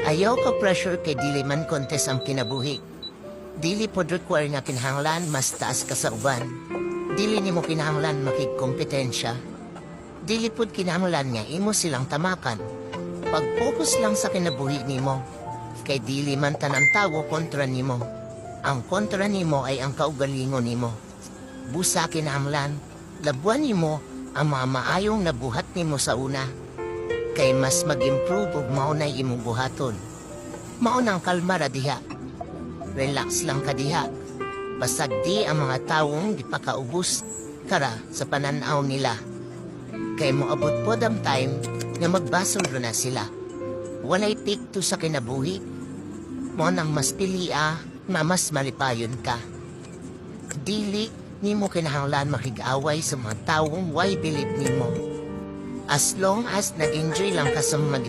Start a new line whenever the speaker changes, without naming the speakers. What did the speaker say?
Ayaw ka pressure kay dili man kontes ang kinabuhi. Dili pod require nga kinahanglan mas taas ka sa uban. Dili nimo kinahanglan makigkompetensya. Dili pod kinahanglan nga imo silang tamakan. Pag-focus lang sa kinabuhi nimo. Kay dili man tanang tawo kontra nimo. Ang kontra nimo ay ang kaugalingon nimo. Busa kinahanglan, labuan nimo ang mga maayong nabuhat nimo sa una. Kay mas mag-improve ug maunay imong buhaton. Maunang kalma ra diha. Relax lang ka diha. Basag di ang mga taong gipakaubos kara sa pananaw nila. Kay moabot pod ang time nga magbasol na sila. Walay pikto sa kinabuhi. Mo nang mas pilia nga mas malipayon ka. Dili nimo kinahanglan makig-away sa mga taong why believe nimo. As long as nag-enjoy lang ka sa mga